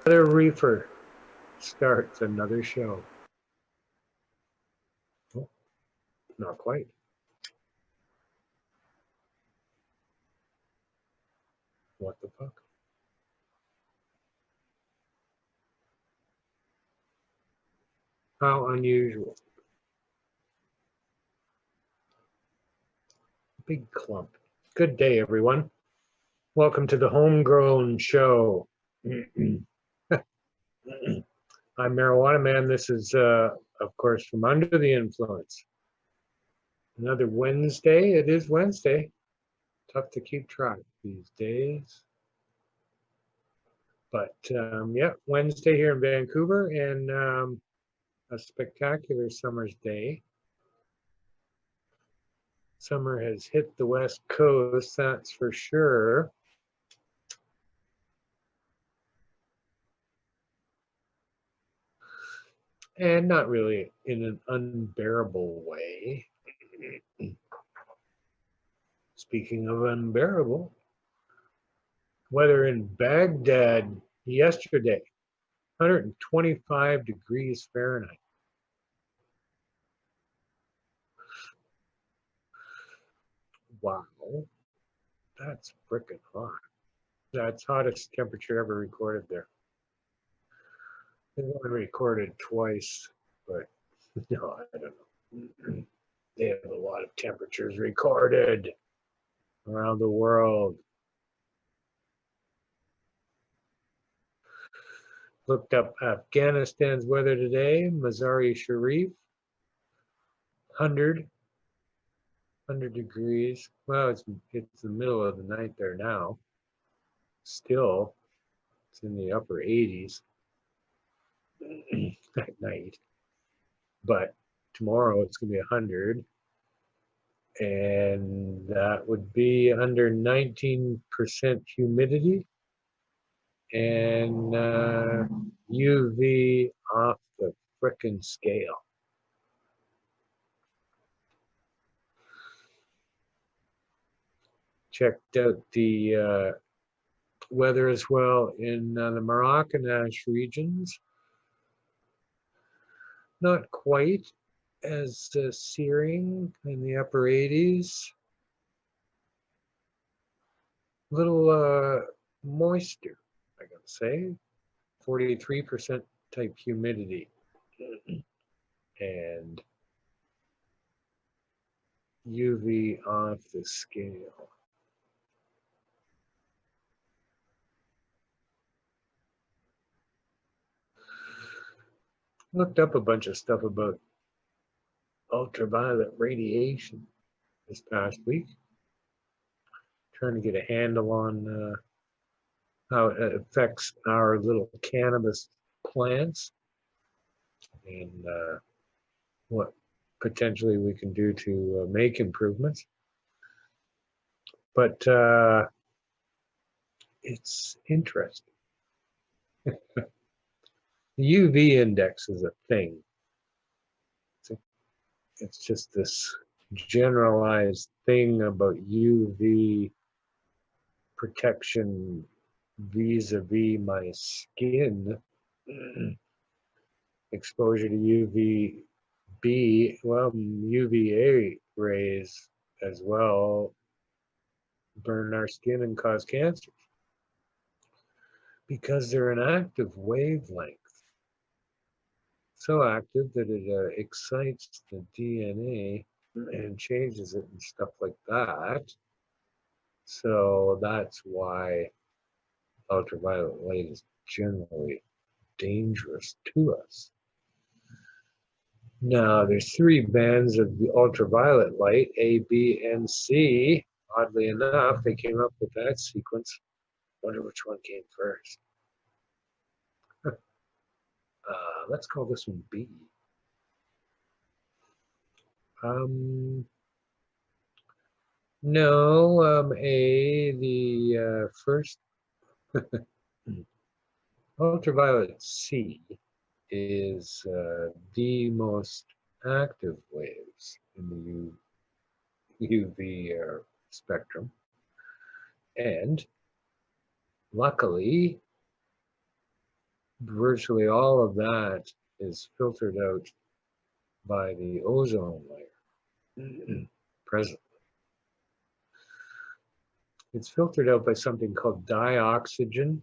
Another reefer starts another show. Oh, not quite. What the fuck? How unusual. Big clump. Good day, everyone. Welcome to the Homegrown Show. I'm Marijuana Man. This is, of course, from Under the Influence. Another Wednesday. It is Wednesday. Tough to keep track these days. But yeah, Wednesday here in Vancouver, and a spectacular summer's day. Summer has hit the West Coast, that's for sure. And not really in an unbearable way. Speaking of unbearable, weather in Baghdad yesterday, 125 degrees Fahrenheit. Wow, that's freaking hot. That's hottest temperature ever recorded there. They've only recorded twice, but no, I don't know. They have a lot of temperatures recorded around the world. Looked up Afghanistan's weather today, Mazari Sharif, 100 degrees. Well, it's the middle of the night there now. Still, it's in the upper 80s at night. But tomorrow it's going to be 100. And that would be under 19% humidity and UV off the frickin' scale. Checked out the weather as well in the Maracanash regions. Not quite as searing in the upper 80s. A little moisture, I gotta say. 43% type humidity. And UV off the scale. Looked up a bunch of stuff about ultraviolet radiation this past week, trying to get a handle on how it affects our little cannabis plants and what potentially we can do to make improvements. But it's interesting. The UV index is a thing. It's just this generalized thing about UV protection vis-a-vis my skin. Exposure to UVB, well, UVA rays as well burn our skin and cause cancer because they're an active wavelength. So active that it excites the DNA and changes it and stuff like that. So that's why ultraviolet light is generally dangerous to us. Now, there's three bands of the ultraviolet light, A, B, and C. Oddly enough, they came up with that sequence. Wonder which one came first. Let's call this one B. No, A, the first ultraviolet C is the most active waves in the UV spectrum. And luckily, virtually all of that is filtered out by the ozone layer presently. It's filtered out by something called dioxygen,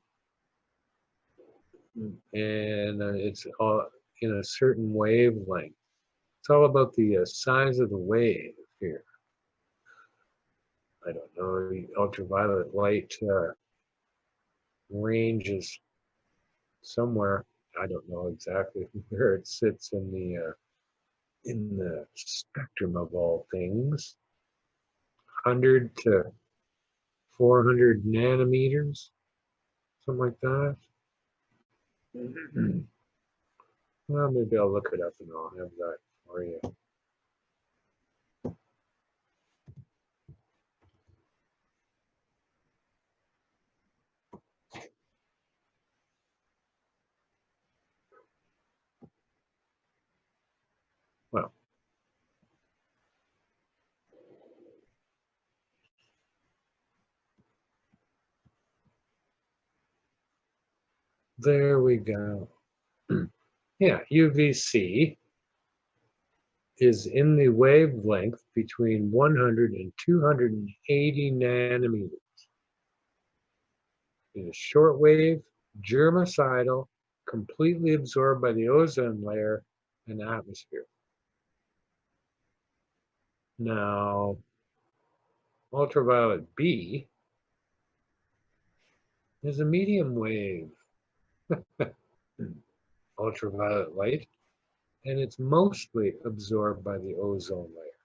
and it's all in a certain wavelength. It's all about the size of the wave here. I don't know, the ultraviolet light ranges somewhere. I don't know exactly where it sits in the spectrum of all things. 100 to 400 nanometers, something like that. Well, maybe I'll look it up and I'll have that for you. Well, there we go. Yeah, UVC is in the wavelength between 100 and 280 nanometers. It is shortwave, germicidal, completely absorbed by the ozone layer and atmosphere. Now, ultraviolet B is a medium wave ultraviolet light, and it's mostly absorbed by the ozone layer.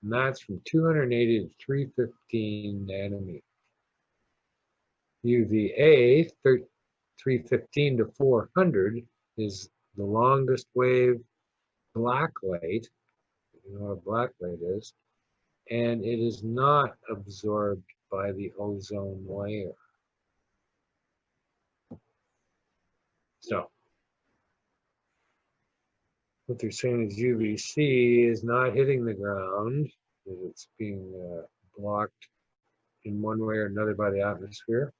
And that's from 280 to 315 nanometers. UVA, 315 to 400, is the longest wave black light. You know what a black light is. And it is not absorbed by the ozone layer. So, what they're saying is UVC is not hitting the ground, that it's being blocked in one way or another by the atmosphere.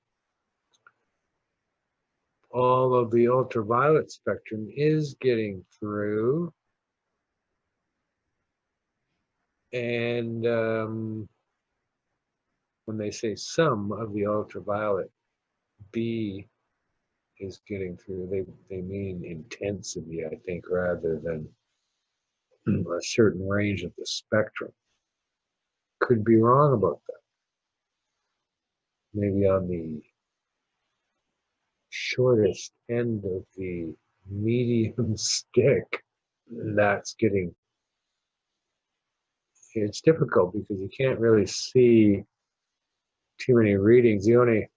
All of the ultraviolet spectrum is getting through. And when they say some of the ultraviolet B is getting through, they mean intensity, I think, rather than a certain range of the spectrum. Could be wrong about that. Maybe on the shortest end of the medium stick, that's getting, it's difficult because you can't really see too many readings. The only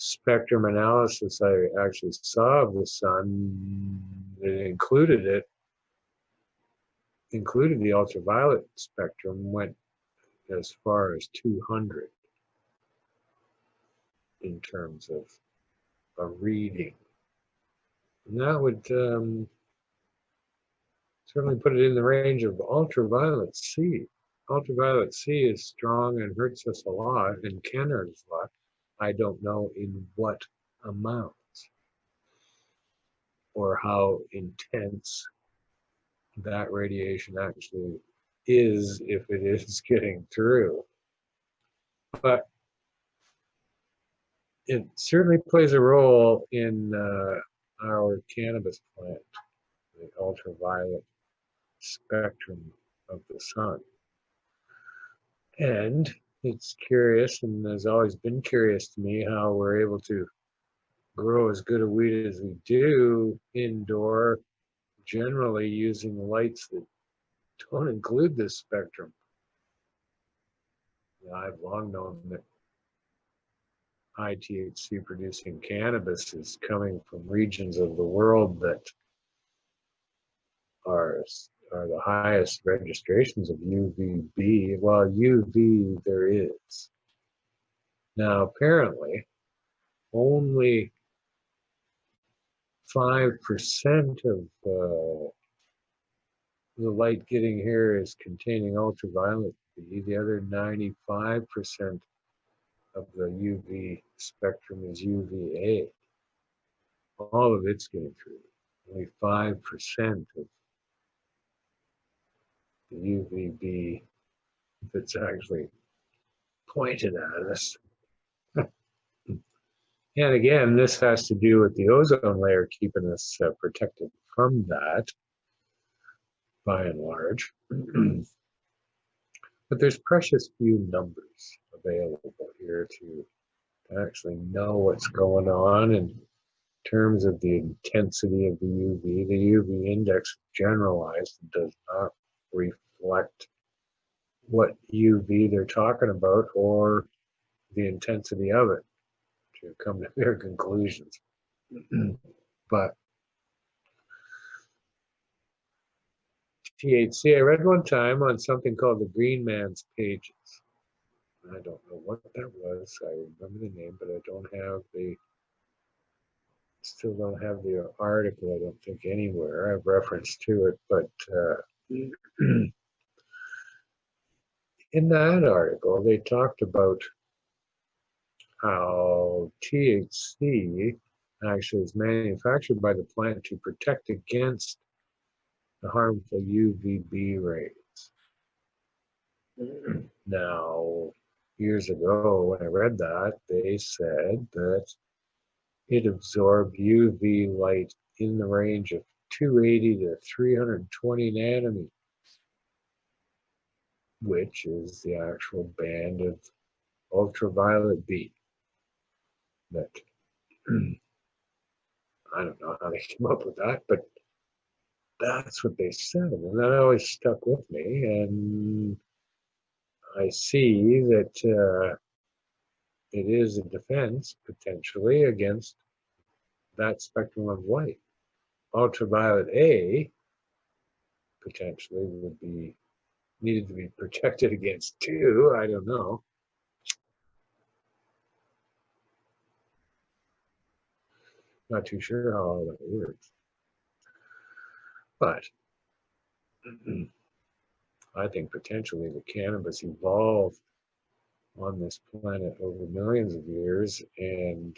spectrum analysis I actually saw of the sun, it included the ultraviolet spectrum, went as far as 200 in terms of a reading. And that would certainly put it in the range of ultraviolet C. Ultraviolet C is strong and hurts us a lot and can hurt us a lot. I don't know in what amounts or how intense that radiation actually is, if it is getting through. But it certainly plays a role in our cannabis plant, the ultraviolet spectrum of the sun. And it's curious, and has always been curious to me, how we're able to grow as good a weed as we do indoor, generally using lights that don't include this spectrum. I've long known that high THC producing cannabis is coming from regions of the world that are the highest registrations of UVB. Well, UV there is. Now, apparently, only 5% of the light getting here is containing ultraviolet B. The other 95% of the UV spectrum is UVA. all of it's getting through. Only 5% of the UVB that's actually pointed at us. And again, this has to do with the ozone layer keeping us protected from that, by and large. But there's precious few numbers available here to actually know what's going on in terms of the intensity of the UV. The UV index generalized and does not reflect what UV they're talking about or the intensity of it to come to their conclusions. But THC, I read one time on something called the Green Man's Pages. I don't know what that was. I remember the name, but I still don't have the article, I don't think, anywhere. I have reference to it, but in that article, they talked about how THC actually is manufactured by the plant to protect against the harmful UVB rays. Now, years ago, when I read that, they said that it absorbed UV light in the range of 280 to 320 nanometers, which is the actual band of ultraviolet B. That I don't know how they came up with that, but that's what they said, and that always stuck with me. And I see that it is a defense potentially against that spectrum of light. Ultraviolet A potentially would be needed to be protected against too. I don't know. Not too sure how all that works. But I think potentially the cannabis evolved on this planet over millions of years and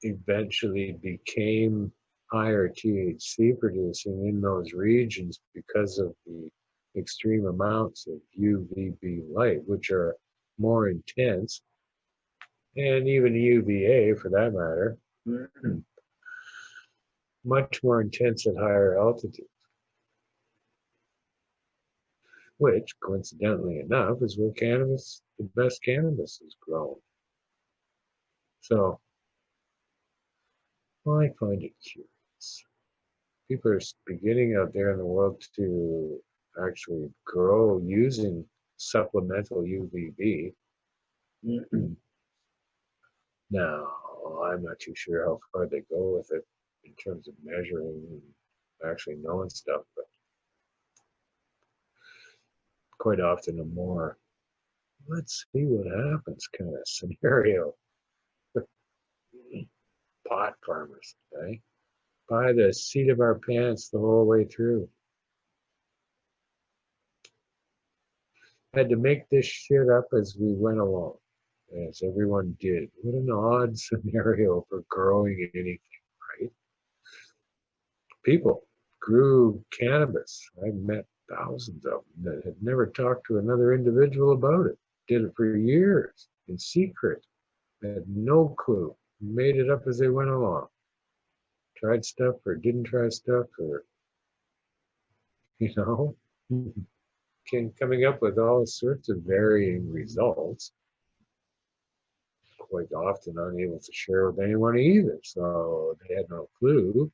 eventually became higher THC producing in those regions because of the extreme amounts of UVB light, which are more intense, and even UVA for that matter, much more intense at higher altitudes, which coincidentally enough is where cannabis, the best cannabis is grown. So I find it curious. People are beginning out there in the world to actually grow using supplemental UVB. Now, I'm not too sure how far they go with it in terms of measuring and actually knowing stuff, but quite often a more, let's see what happens kind of scenario. Pot farmers, okay? By the seat of our pants the whole way through. Had to make this shit up as we went along, as everyone did. What an odd scenario for growing anything, right? People grew cannabis. I've met thousands of them that had never talked to another individual about it. Did it for years in secret. Had no clue. Made it up as they went along. Tried stuff or didn't try stuff or, you know, coming up with all sorts of varying results. Quite often unable to share with anyone either. So they had no clue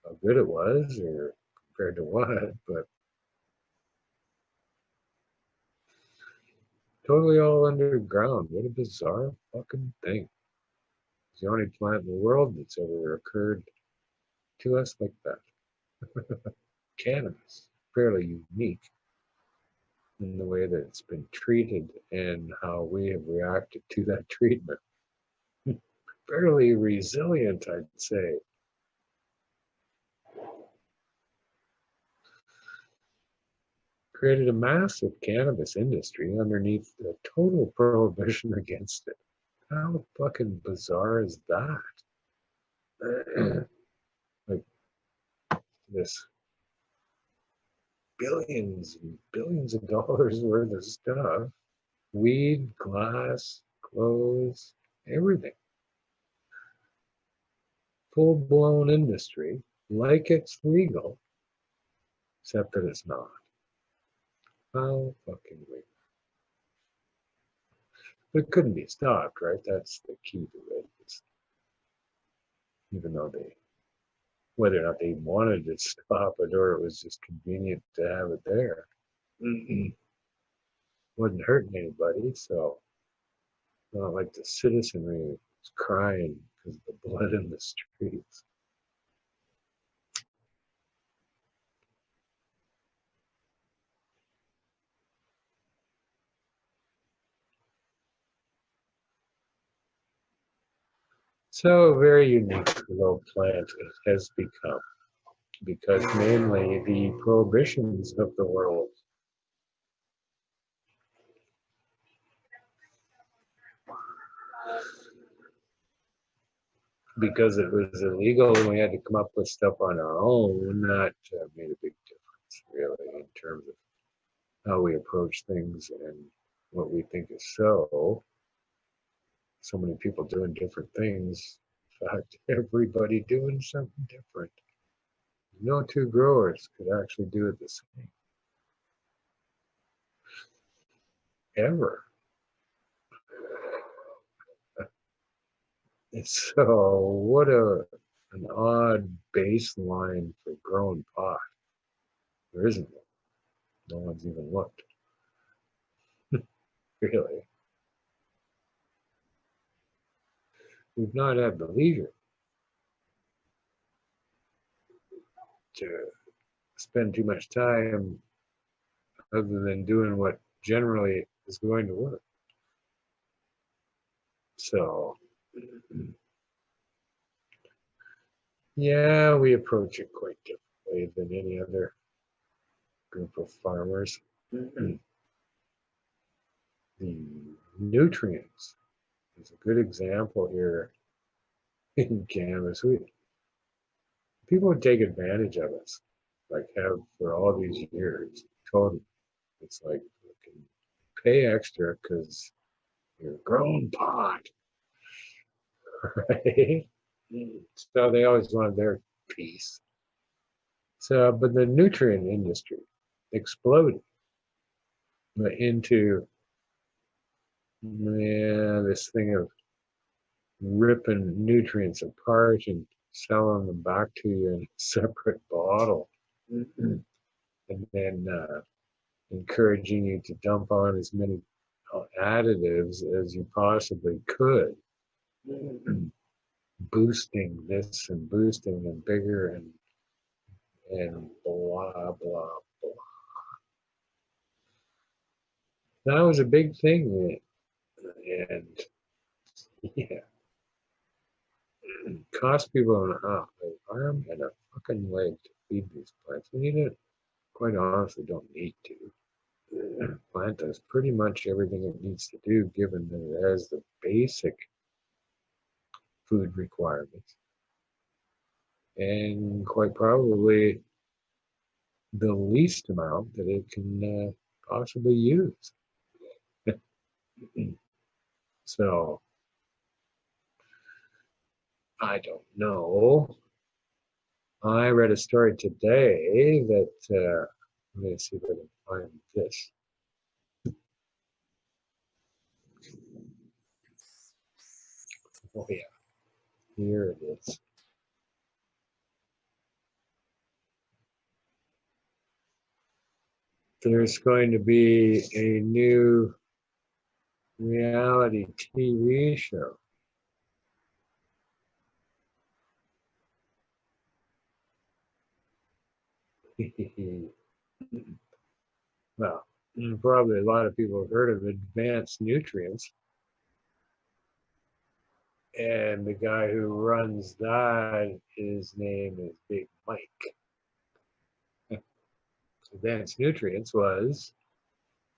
how good it was or compared to what, but totally all underground. What a bizarre fucking thing. It's the only plant in the world that's ever occurred to us like that. Cannabis, fairly unique in the way that it's been treated and how we have reacted to that treatment. Fairly resilient, I'd say. Created a massive cannabis industry underneath the total prohibition against it. How fucking bizarre is that? Like this billions and billions of dollars worth of stuff, weed, glass, clothes, everything. Full-blown industry, like it's legal, except that it's not. How fucking weird. But it couldn't be stopped, right? That's the key to it. It's, even though they, whether or not they wanted to stop it or it was just convenient to have it there, wasn't hurting anybody. So, not like the citizenry was crying because of the blood in the streets. So, a very unique little plant it has become because mainly the prohibitions of the world, because it was illegal and we had to come up with stuff on our own, that made a big difference, really, in terms of how we approach things and what we think is so. So many people doing different things. In fact, everybody doing something different. No two growers could actually do it the same, ever. And so, what an odd baseline for growing pot. There isn't one. No one's even looked, really. We've not had the leisure to spend too much time other than doing what generally is going to work. So, yeah, we approach it quite differently than any other group of farmers. The nutrients is a good example here in cannabis. People would take advantage of us, like have for all these years. Totally. It's like you can pay extra because you're growing pot, right? So they always wanted their piece. So, but the nutrient industry exploded into this thing of ripping nutrients apart and selling them back to you in a separate bottle, and then encouraging you to dump on as many additives as you possibly could, boosting this and boosting and bigger and blah blah blah. That was a big thing, and yeah, cost people an arm and a fucking leg to feed these plants. We need it. Quite honestly, don't need to. The plant does pretty much everything it needs to do, given that it has the basic food requirements, and quite probably the least amount that it can possibly use. So I don't know. I read a story today that let me see if I can find this. Oh yeah, here it is. There's going to be a new reality TV show. Well, probably a lot of people have heard of Advanced Nutrients. And the guy who runs that, his name is Big Mike. Advanced Nutrients was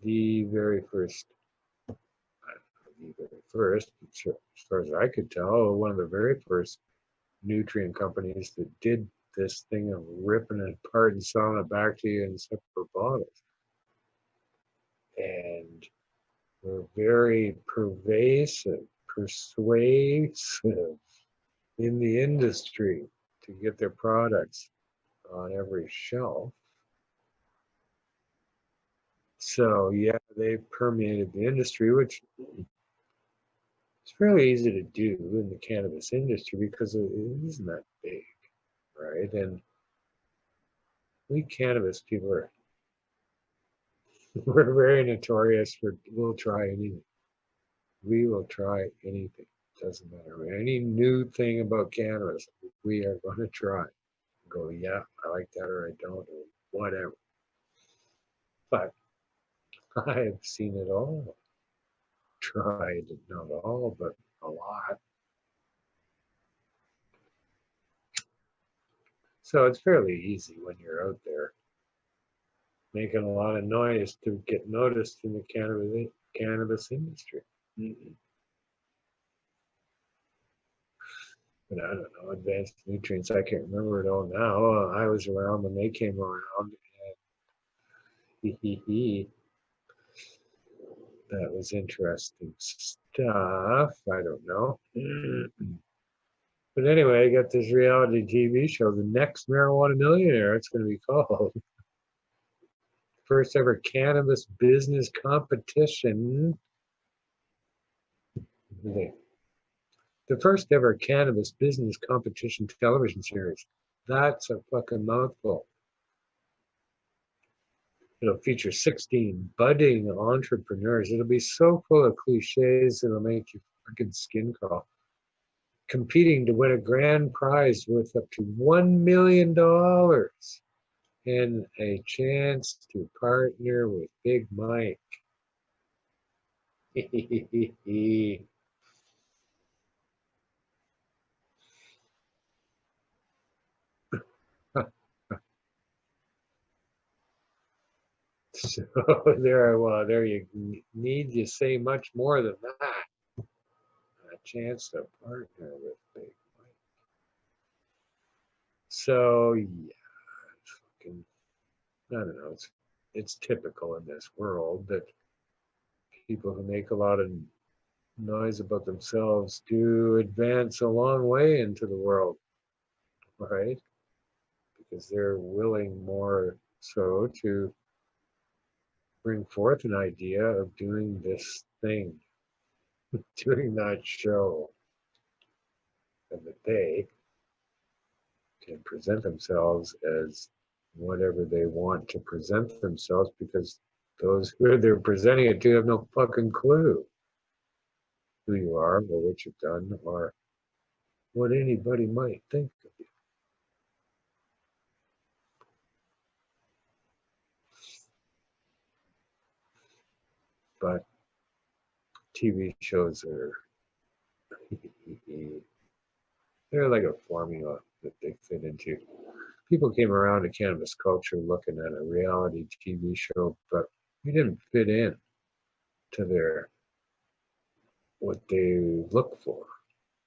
the very first, I don't know, the very first, as far as I could tell, one of the very first nutrient companies that did this thing of ripping it apart and selling it back to you in separate bottles. And were very persuasive in the industry to get their products on every shelf. So yeah, they permeated the industry, which is fairly easy to do in the cannabis industry because it isn't that big, right? And we cannabis people are we're very notorious for we'll try anything. We will try anything. Doesn't matter. Any new thing about cannabis, we are going to try. Go, yeah, I like that or I don't, or whatever. But I've seen it all. Tried, not all, but a lot. So it's fairly easy when you're out there making a lot of noise to get noticed in the cannabis industry. Mm-mm. But I don't know, advanced nutrients, I can't remember it all now. I was around when they came around. And that was interesting stuff. I don't know. But anyway, I got this reality TV show, The Next Marijuana Millionaire, it's going to be called. First ever cannabis business competition. The first ever cannabis business competition television series. That's a fucking mouthful. It'll feature 16 budding entrepreneurs. It'll be so full of cliches, it'll make your fucking skin crawl. Competing to win a grand prize worth up to $1 million and a chance to partner with Big Mike. So there you need you say much more than that. A chance to partner with Big Mike. So yeah, fucking, I don't know. It's typical in this world that people who make a lot of noise about themselves do advance a long way into the world, right? Because they're willing more so to bring forth an idea of doing this thing, doing that show, and that they can present themselves as whatever they want to present themselves because those who they're presenting it to have no fucking clue who you are or what you've done or what anybody might think of you. But TV shows are they're like a formula that they fit into. People came around to cannabis culture looking at a reality TV show, but we didn't fit in to their what they look for.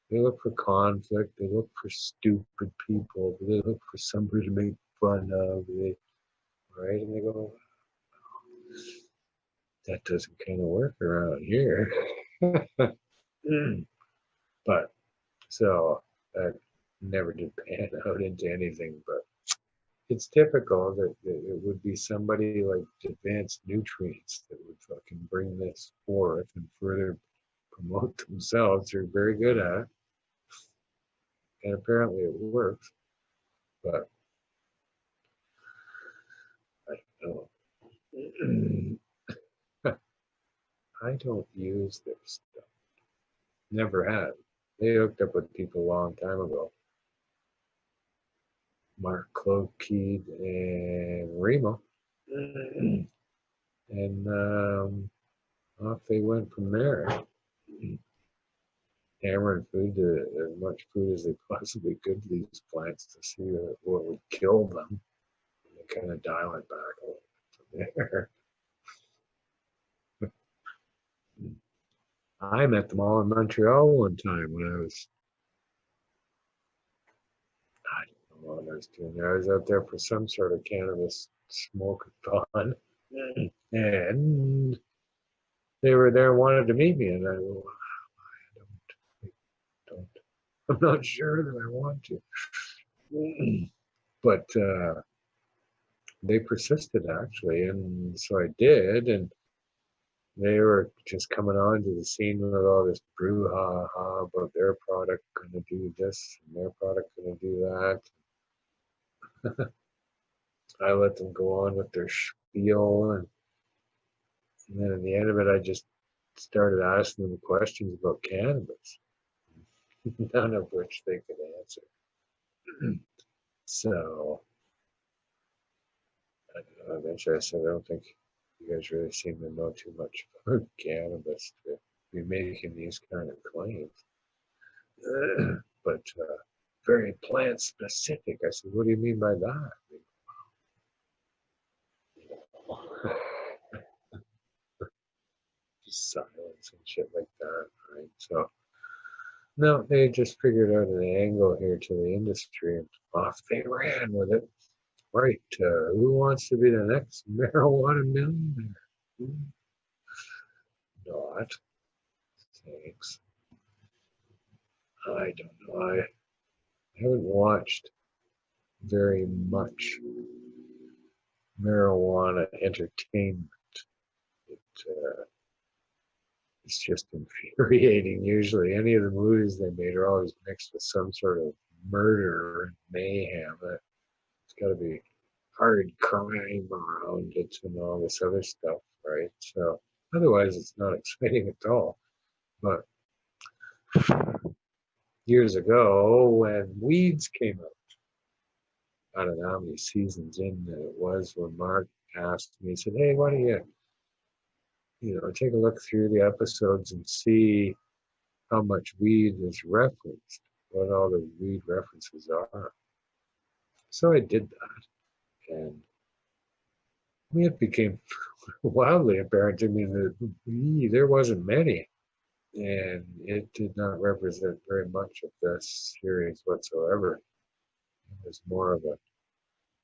They look for conflict. They look for stupid people. They look for somebody to make fun of. Right? And they go, that doesn't kind of work around here. But so that never did pan out into anything. But it's typical that it would be somebody like Advanced Nutrients that would fucking bring this forth and further promote themselves. They're very good at it. And apparently it works. But I don't know. I don't use their stuff. Never have. They hooked up with people a long time ago. Mark Clokeed and Remo. And off they went from there. Hammering food to as much food as they possibly could to these plants to see what would kill them. And they kind of dial it back a little bit from there. I met them all in Montreal one time when I was I was doing there. I was out there for some sort of cannabis smoke-a-thon, and they were there and wanted to meet me, and I go, don't. I'm not sure that I want to. But they persisted actually, and so I did, and they were just coming onto the scene with all this brouhaha about their product going to do this and their product going to do that. I let them go on with their spiel, and then at the end of it, I just started asking them questions about cannabis, none of which they could answer. So I don't know, eventually I said, I don't think you guys really seem to know too much about cannabis to be making these kind of claims. But very plant specific. I said, what do you mean by that? Just silence and shit like that, right? So no, they just figured out an angle here to the industry, and off they ran with it. Right, who wants to be the next marijuana millionaire? Not. Thanks. I don't know. I haven't watched very much marijuana entertainment. It, it's just infuriating. Usually, any of the movies they made are always mixed with some sort of murder and mayhem. It's got to be hard crime around it and all this other stuff, right? So, otherwise, it's not exciting at all. But years ago, when Weeds came out, I don't know how many seasons in that it was, when Mark asked me, he said, hey, why don't you take a look through the episodes and see how much weed is referenced, what all the weed references are. So I did that, and it became wildly apparent to me that there wasn't many, and it did not represent very much of this series whatsoever. It was more of a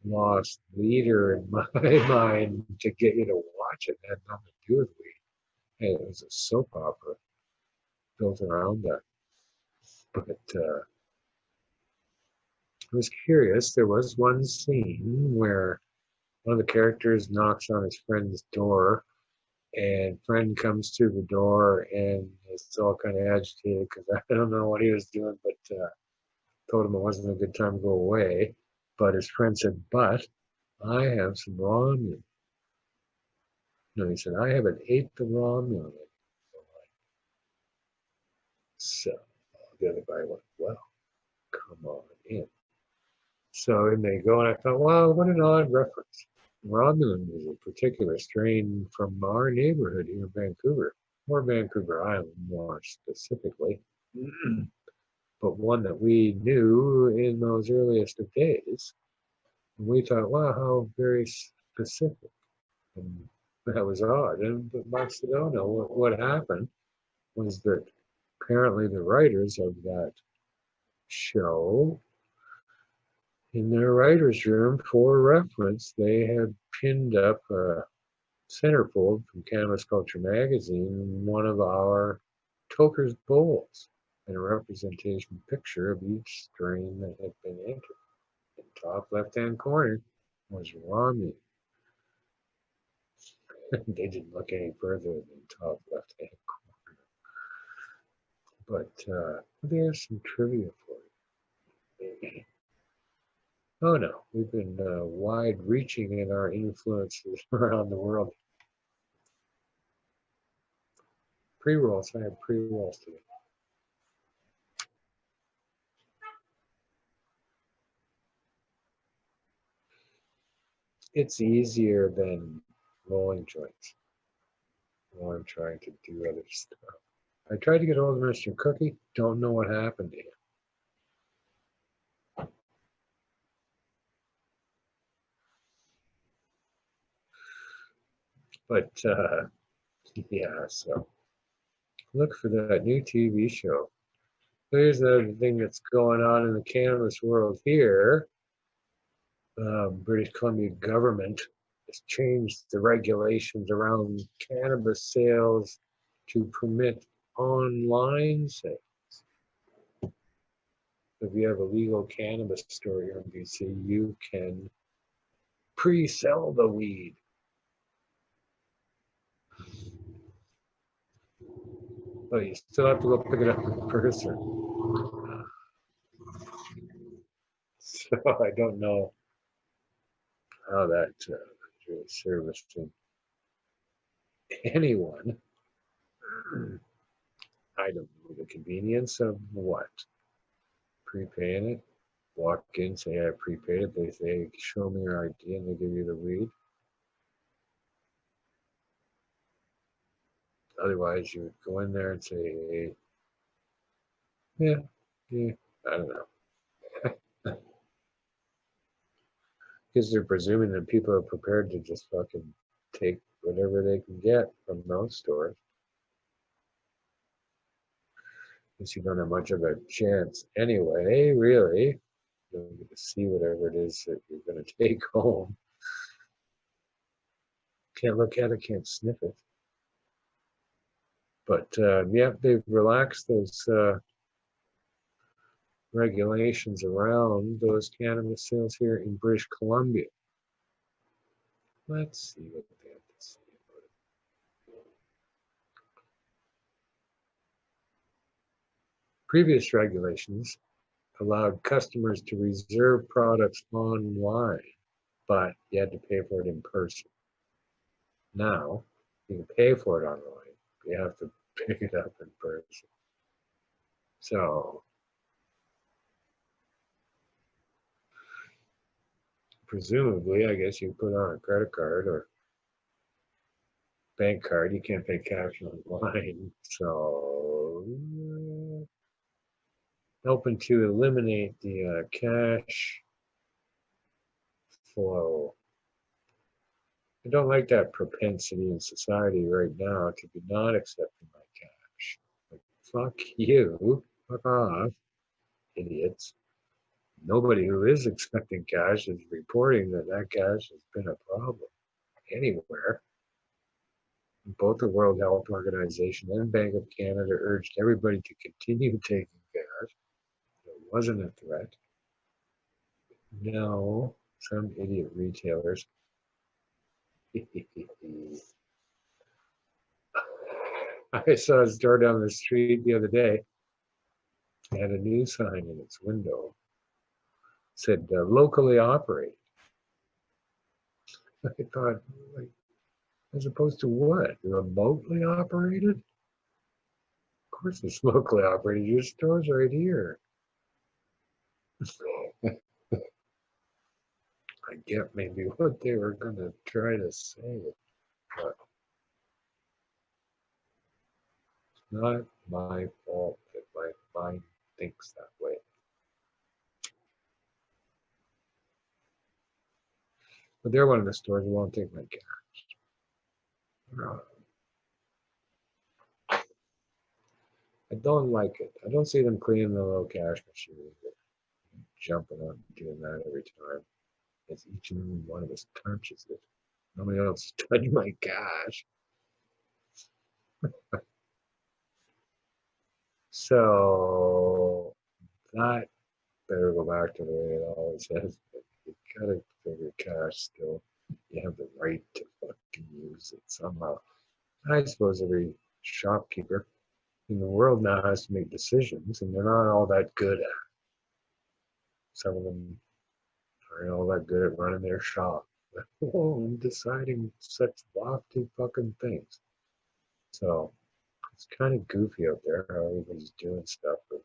lost leader in my mind to get you to watch it. It had nothing to do with weed. It was a soap opera built around that. But I was curious. There was one scene where one of the characters knocks on his friend's door, and friend comes to the door and is all kind of agitated because I don't know what he was doing, but told him it wasn't a good time to go away. But his friend said, but I have some ramen. No, he said, I haven't ate the ramen. So the other guy went, well, come on in. So in they go, and I thought, wow, what an odd reference. Romulan is a particular strain from our neighborhood here in Vancouver, or Vancouver Island more specifically, but one that we knew in those earliest of days. And we thought, wow, how very specific. And that was odd. And but Mark said, oh no, what happened was that apparently the writers of that show, in their writer's room for reference, they had pinned up a centerfold from Cannabis Culture magazine, one of our Toker's bowls, and a representation picture of each strain that had been entered. In the top left-hand corner was Rami. They didn't look any further than top left-hand corner. But there's some trivia for you. Oh no, we've been wide-reaching in our influences around the world. Pre-rolls, I had pre-rolls today. It's easier than rolling joints while I'm trying to do other stuff. I tried to get hold of Mr. Cookie, don't know what happened to him. But yeah, so look for that new TV show. Here's the other thing that's going on in the cannabis world here. British Columbia government has changed the regulations around cannabis sales to permit online sales. If you have a legal cannabis store here in BC, you can pre-sell the weed. But you still have to go pick it up in person. So I don't know how that is really servicing anyone. I don't know the convenience of what? Prepaying it? Walk in, say I prepaid it. They say, show me your ID, and they give you the weed. Otherwise, you would go in there and say, hey, yeah, I don't know. Because they're presuming that people are prepared to just fucking take whatever they can get from those stores. Since you don't have much of a chance anyway, really. You don't get to see whatever it is that you're going to take home. Can't look at it, can't sniff it. But yeah, they've relaxed those regulations around those cannabis sales here in British Columbia. Let's see what they have to say about it. Previous regulations allowed customers to reserve products online, but you had to pay for it in person. Now, you can pay for it online, but you have to pick it up in person. So, presumably, I guess you put on a credit card or bank card. You can't pay cash online. So, helping to eliminate the cash flow. I don't like that propensity in society right now to be not accepting my cash. Like, fuck you, fuck off, idiots. Nobody who is expecting cash is reporting that that cash has been a problem anywhere. Both the World Health Organization and Bank of Canada urged everybody to continue taking cash. It wasn't a threat. No, some idiot retailers. I saw a store down the street the other day. It had a new sign in its window. It said locally operated. I thought, like, as opposed to what? Remotely operated? Of course it's locally operated. Your store's right here. I get maybe what they were going to try to say, but it's not my fault that my mind thinks that way. But they're one of the stores who won't take my cash. I don't like it. I don't see them cleaning the little cash machine either. Jumping up and doing that every time. As each and every one of us touches it. Nobody else touched my cash. So that better go back to the way it always has been. You gotta figure cash still. You have the right to fucking use it somehow. I suppose every shopkeeper in the world now has to make decisions, and they're not all that good at it. Some of them aren't all that good at running their shop. And deciding such lofty fucking things. So it's kind of goofy out there how everybody's doing stuff, but it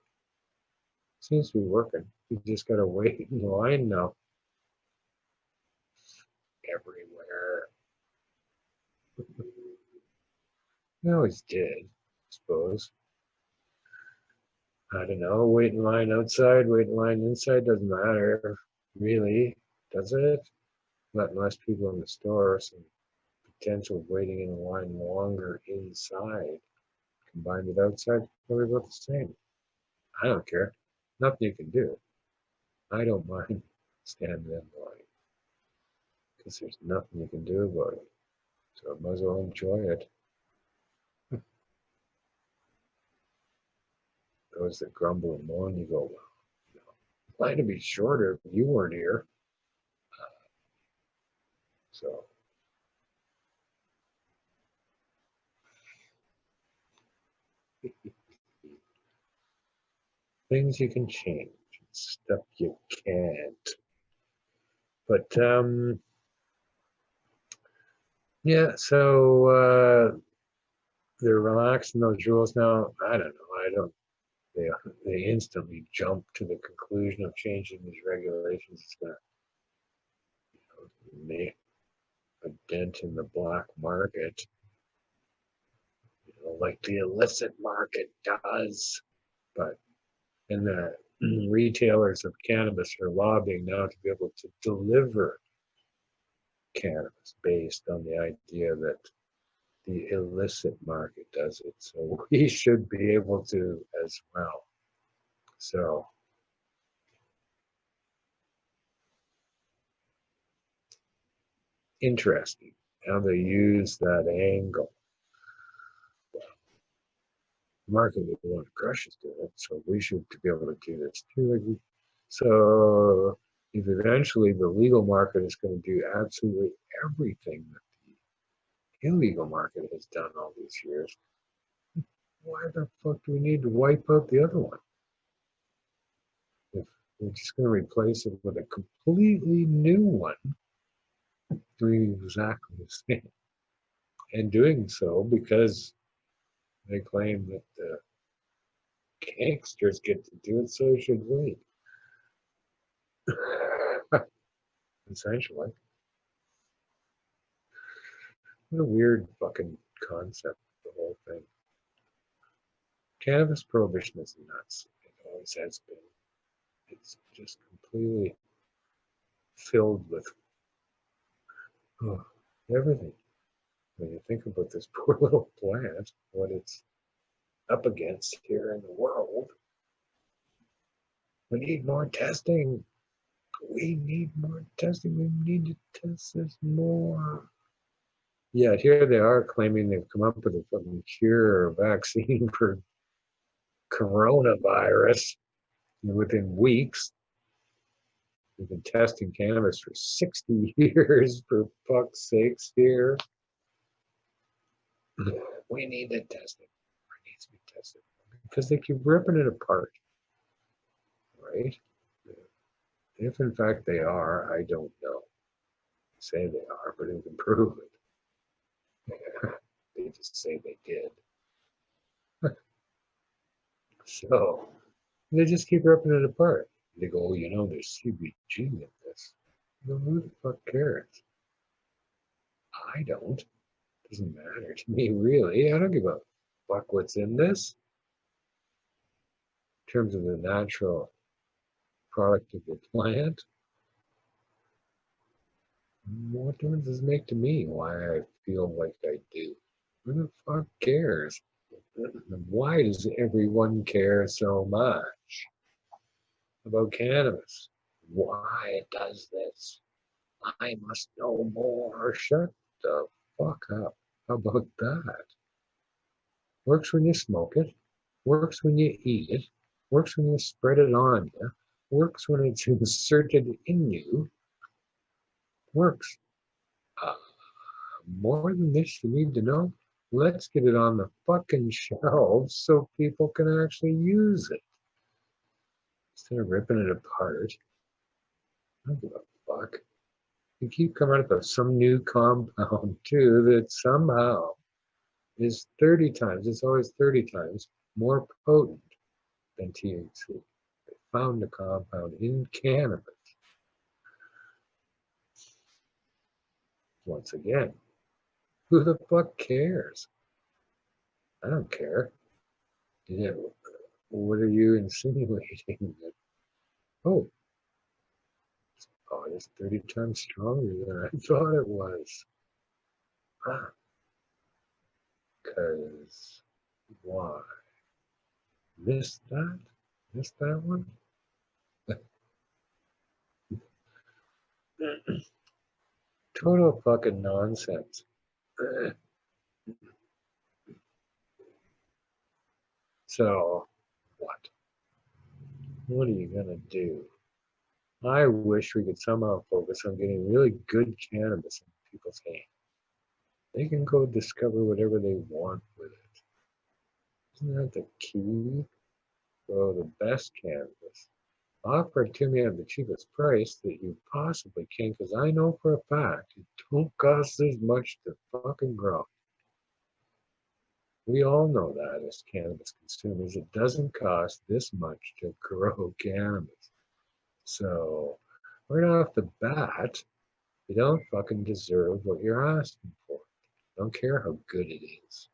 seems to be working. You just gotta wait in line now. Everywhere. You always did, I suppose. I don't know. Wait in line outside, wait in line inside, doesn't matter. Really, does it? Let less people in the store, some potential of waiting in line longer inside. Combined with outside, probably about the same. I don't care. Nothing you can do. I don't mind standing in line. because there's nothing you can do about it. So I might as well enjoy it. Those that grumble and moan, you go, well, you know, life would be shorter if you weren't here. So things you can change, stuff you can't. But yeah, so they're relaxing those rules now. I don't know. I don't. They instantly jump to the conclusion of changing these regulations. It's going to make a dent in the black market, you know, like the illicit market does. But and the retailers of cannabis are lobbying now to be able to deliver cannabis based on the idea that the illicit market does it. So we should be able to as well. So interesting how they use that angle. The market would want to crush us to it, so we should be able to do this too. So if eventually the legal market is going to do absolutely everything that the illegal market has done all these years, why the fuck do we need to wipe out the other one? If we're just going to replace it with a completely new one, doing exactly the same, and doing so because they claim that the gangsters get to do it, so should we. Essentially. What a weird fucking concept, the whole thing. Cannabis prohibition is nuts. It always has been. It's just completely filled with everything. When you think about this poor little plant, what it's up against here in the world, we need more testing. We need more testing. We need to test this more. Yeah, here they are claiming they've come up with a fucking cure or vaccine for coronavirus within weeks. We've been testing cannabis for 60 years, for fuck's sakes here. We need to test it. It needs to be tested. Because they keep ripping it apart. Right? If in fact they are, I don't know. They say they are, but who can prove it? They just say they did. So they just keep ripping it apart. They go, oh, you know, there's CBG in this. You know, who the fuck cares? I don't. Doesn't matter to me, really. I don't give a fuck what's in this. In terms of the natural product of the plant, what difference does it make to me why I feel like I do? Who the fuck cares? Why does everyone care so much about cannabis? Why it does this? I must know more. Shut the fuck up. How about that? Works when you smoke it. Works when you eat it. Works when you spread it on you. Works when it's inserted in you. Works. Uh, more than this you need to know? Let's get it on the fucking shelves so people can actually use it. Instead of ripping it apart. I don't give a fuck. You keep coming up with some new compound too that somehow is 30 times, it's always 30 times more potent than THC. They found a compound in cannabis. Once again, who the fuck cares? I don't care. You know, what are you insinuating? That, oh, it's 30 times stronger than I thought it was. Because why? Missed that? Missed that one? Total fucking nonsense. So, what? What are you gonna do? I wish we could somehow focus on getting really good cannabis in people's hands. They can go discover whatever they want with it. Isn't that the key? Grow the best cannabis. Offer it to me at the cheapest price that you possibly can, because I know for a fact it don't cost as much to fucking grow. We all know that as cannabis consumers. It doesn't cost this much to grow cannabis. So, right off the bat, you don't fucking deserve what you're asking for. I don't care how good it is.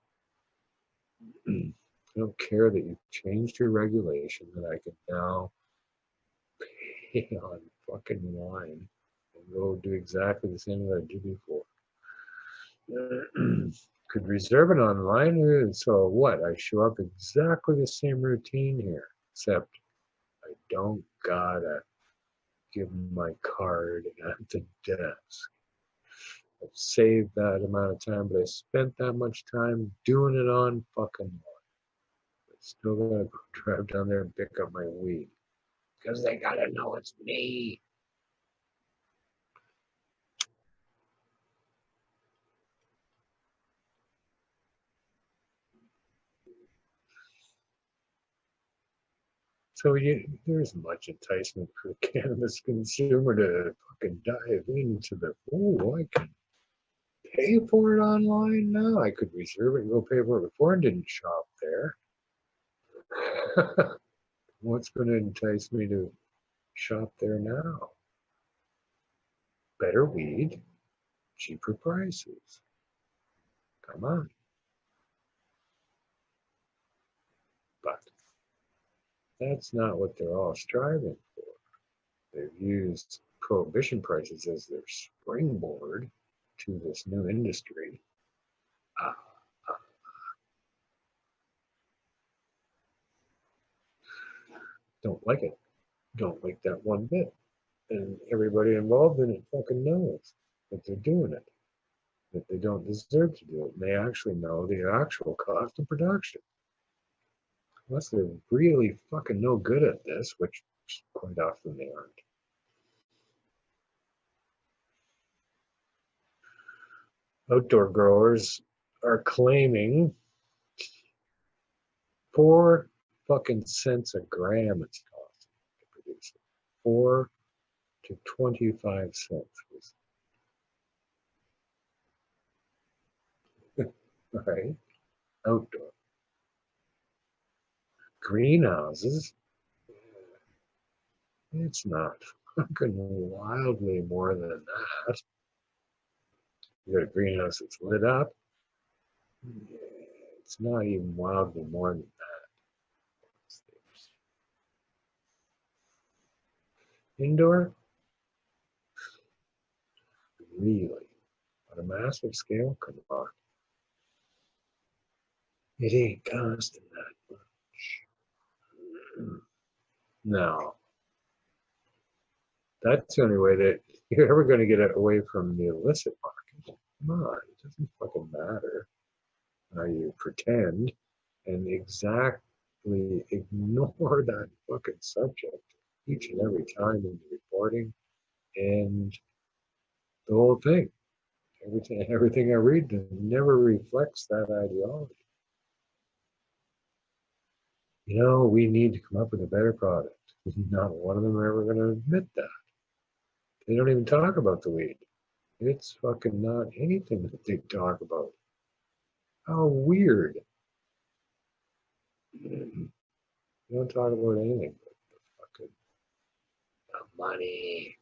I don't care that you've changed your regulation that I can now pay on fucking wine and go do exactly the same that I did before. Could reserve it online, so what? I show up exactly the same routine here, except I don't gotta give my card at the desk. I've saved that amount of time, but I spent that much time doing it on fucking one. I still gotta go drive down there and pick up my weed because they gotta know it's me. So there's much enticement for the cannabis consumer to fucking dive into the, oh, I can pay for it online now. I could reserve it and go pay for it before and didn't shop there. What's going to entice me to shop there now? Better weed, cheaper prices. Come on. But that's not what they're all striving for. They've used prohibition prices as their springboard to this new industry. Uh, don't like it. Don't like that one bit. And everybody involved in it fucking knows that they're doing it, that they don't deserve to do it. And they actually know the actual cost of production. Unless they're really fucking no good at this, which quite often they aren't. Outdoor growers are claiming 4 fucking cents a gram it's costing to produce it. 4 to 25 cents. Right? Outdoor. Greenhouses, it's not fucking wildly more than that. You got a greenhouse that's lit up. It's not even wildly more than that. Indoor, really, on a massive scale, come on. It ain't costing that much. No, that's the only way that you're ever going to get away from the illicit market. Come on, it doesn't fucking matter how you pretend and exactly ignore that fucking subject each and every time in the reporting and the whole thing. Everything I read never reflects that ideology. We need to come up with a better product. Not one of them are ever going to admit that. They don't even talk about the weed. It's fucking not anything that they talk about. How weird. They don't talk about anything but the fucking money.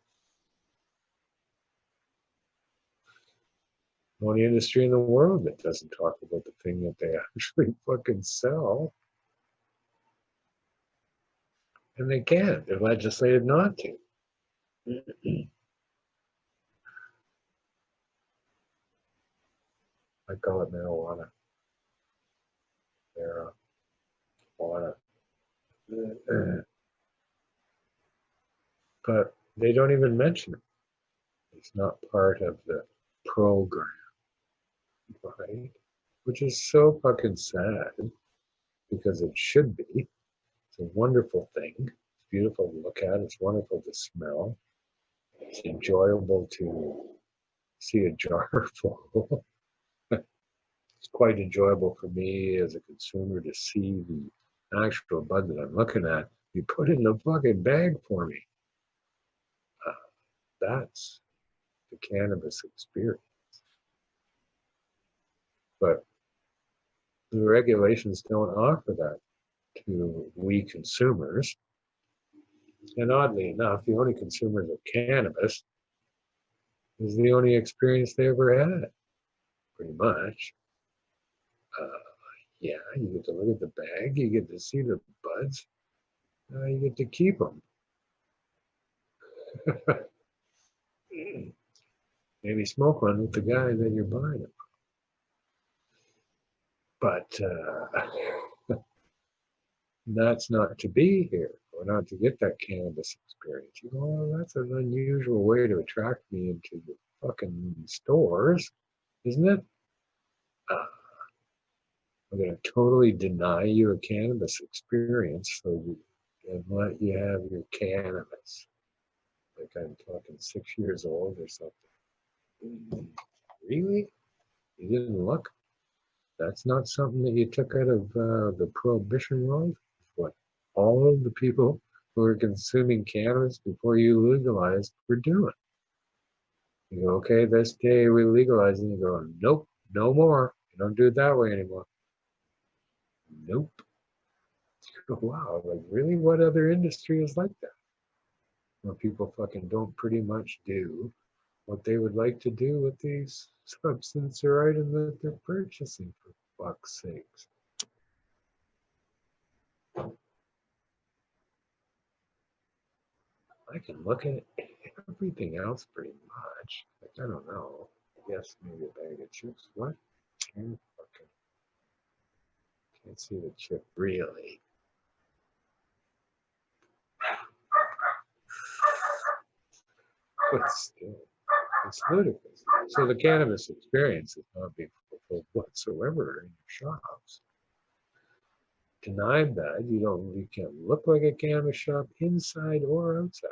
The only industry in the world that doesn't talk about the thing that they actually fucking sell. And they can't. They're legislated not to. I call it marijuana. Marijuana. But they don't even mention it. It's not part of the program, right? Which is so fucking sad because it should be. It's a wonderful thing. It's beautiful to look at. It's wonderful to smell. It's enjoyable to see a jar full. It's quite enjoyable for me as a consumer to see the actual bud that I'm looking at be put in the fucking bag for me. That's the cannabis experience. But the regulations don't offer that to we consumers. And oddly enough, the only consumers of cannabis is the only experience they ever had, pretty much. Uh, yeah, you get to look at the bag, you get to see the buds, you get to keep them. Maybe smoke one with the guy that you're buying it. But that's not to be here, or not to get that cannabis experience. You go, oh, that's an unusual way to attract me into the fucking stores, isn't it? I'm going to totally deny you a cannabis experience and let you have your cannabis. Like I'm talking 6 years old or something. Really? You didn't look? That's not something that you took out of the prohibition world? What all of the people who were consuming cannabis before you legalized were doing. You go, okay, this day we legalize, and you go, nope, no more. You don't do it that way anymore. Nope. Wow, like really? What other industry is like that? Where people fucking don't pretty much do what they would like to do with these substance or item that they're purchasing, for fuck's sakes. I can look at everything else pretty much. Like, I don't know. Yes, maybe a bag of chips. What? Can't see the chip really. But still, it's ludicrous. So the cannabis experience is not being fulfilled whatsoever in your shops. Denied that, you can't look like a cannabis shop inside or outside.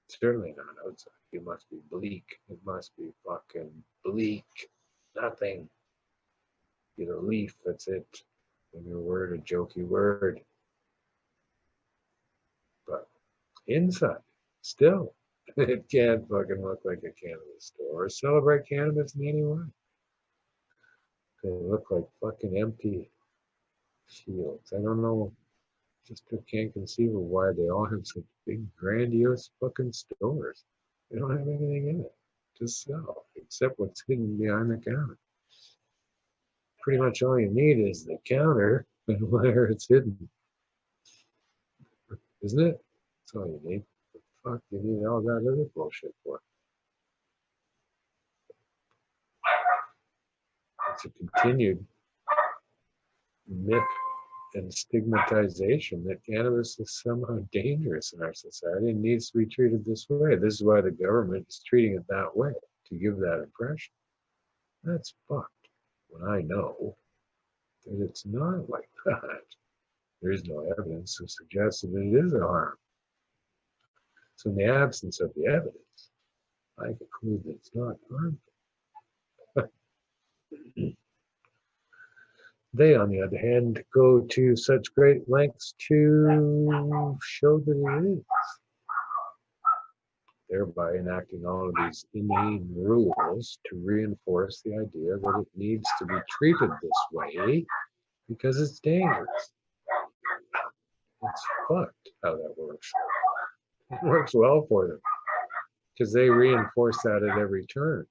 Certainly not outside. You must be bleak. It must be fucking bleak. Nothing. Get a leaf, that's it. And your word, a jokey word. But inside, still, it can't fucking look like a cannabis store or celebrate cannabis in any way. They look like fucking empty fields. I don't know. Just can't conceive of why they all have such big, grandiose fucking stores. They don't have anything in it to sell except what's hidden behind the counter. Pretty much all you need is the counter and where it's hidden, isn't it? That's all you need. The fuck you need all that other bullshit for? It's a continued myth and stigmatization that cannabis is somehow dangerous in our society and needs to be treated this way. This is why the government is treating it that way, to give that impression. That's fucked. When I know that it's not like that. There is no evidence to suggest that it is a harm. So in the absence of the evidence, I conclude that it's not harmful. They, on the other hand, go to such great lengths to show that it is, thereby enacting all of these inane rules to reinforce the idea that it needs to be treated this way because it's dangerous. It's fucked how that works. It works well for them because they reinforce that at every turn.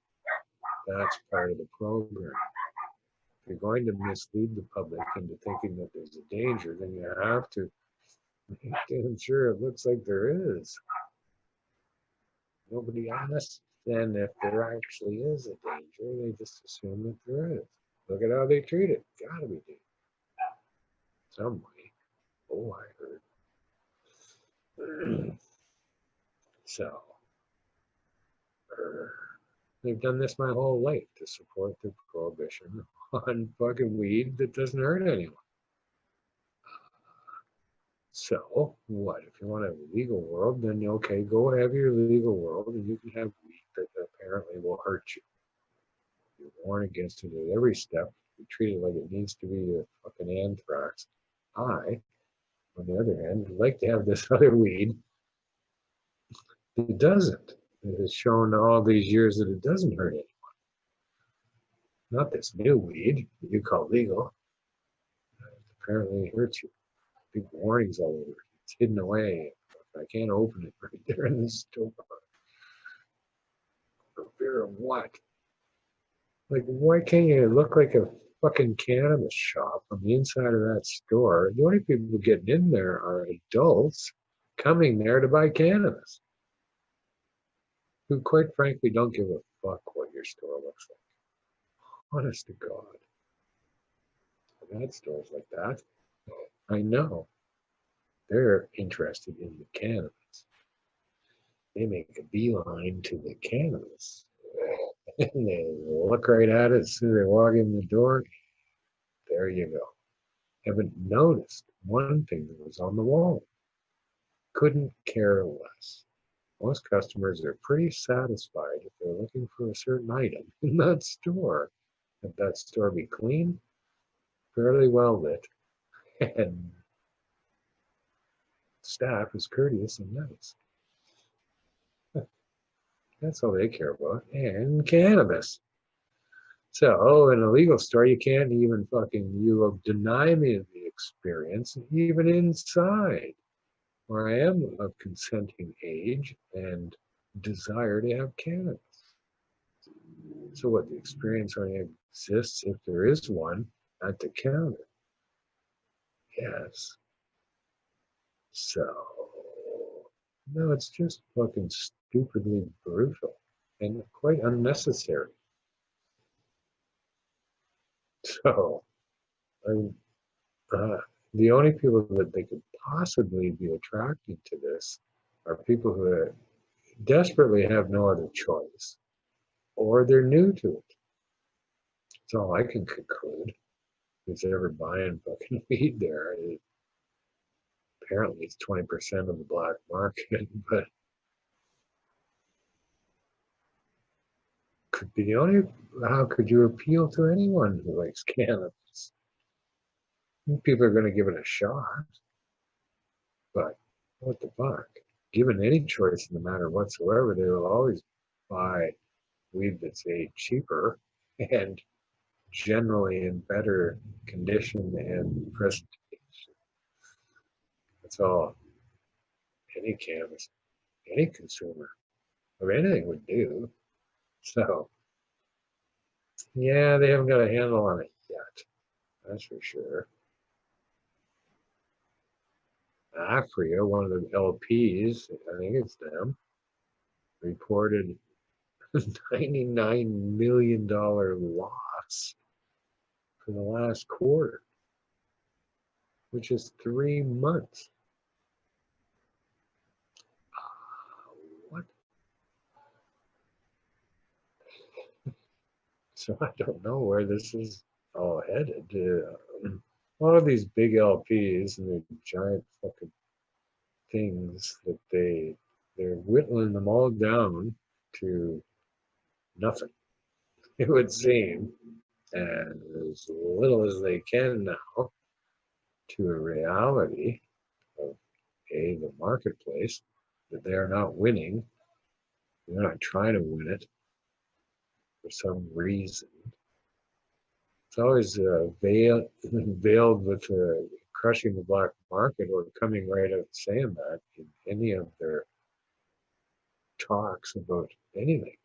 That's part of the program. If you're going to mislead the public into thinking that there's a danger, then you have to make damn sure it looks like there is. Nobody asks then if there actually is a danger. They just assume that there is. Look at how they treat it. Gotta be dangerous. Some way. Oh, I heard. So, They've done this my whole life to support the prohibition on fucking weed that doesn't hurt anyone. So what? If you want to have a legal world, then okay, go have your legal world, and you can have weed that apparently will hurt you. You warn against it at every step. You treat it like it needs to be a fucking anthrax. I, on the other hand, would like to have this other weed that doesn't. It has shown all these years that it doesn't hurt anyone. Not this new weed that you call legal. Apparently it hurts you. Big warnings all over it. It's hidden away. I can't open it right there in the store. For fear of what? Like, why can't you look like a fucking cannabis shop on the inside of that store? The only people getting in there are adults coming there to buy cannabis, who quite frankly don't give a fuck what your store looks like. Honest to God. I've had stores like that. I know. They're interested in the cannabis. They make a beeline to the cannabis. And they look right at it as soon as they walk in the door. There you go. Haven't noticed one thing that was on the wall. Couldn't care less. Most customers are pretty satisfied if they're looking for a certain item in that store. If that store be clean, fairly well lit, and staff is courteous and nice. That's all they care about. And cannabis. So in a legal store, you can't even you will deny me the experience, even inside, where I am of consenting age and desire to have cannabis. So what, the experience only exists if there is one at the counter? Yes. So, no, it's just fucking stupidly brutal and quite unnecessary. So, the only people that they could possibly be attracted to this are people who desperately have no other choice, or they're new to it. That's all I can conclude. Who's ever buying fucking weed there? Apparently, it's 20% of the black market, but could be the only. How could you appeal to anyone who likes cannabis? People are going to give it a shot, but what the fuck? Given any choice in the matter whatsoever, they will always buy weed that's cheaper and generally in better condition and presentation. That's all any cannabis, any consumer of anything would do. So, yeah, they haven't got a handle on it yet. That's for sure. Afria, one of the LPs, I think it's them, reported $99 million loss for the last quarter, which is 3 months. What? So I don't know where this is all headed. A lot of these big LPs and the giant fucking things that they're whittling them all down to nothing, it would seem, and as little as they can now to a reality of the marketplace, that they are not winning. They're not trying to win it for some reason. It's always veiled with crushing the black market or coming right out saying that in any of their talks about anything.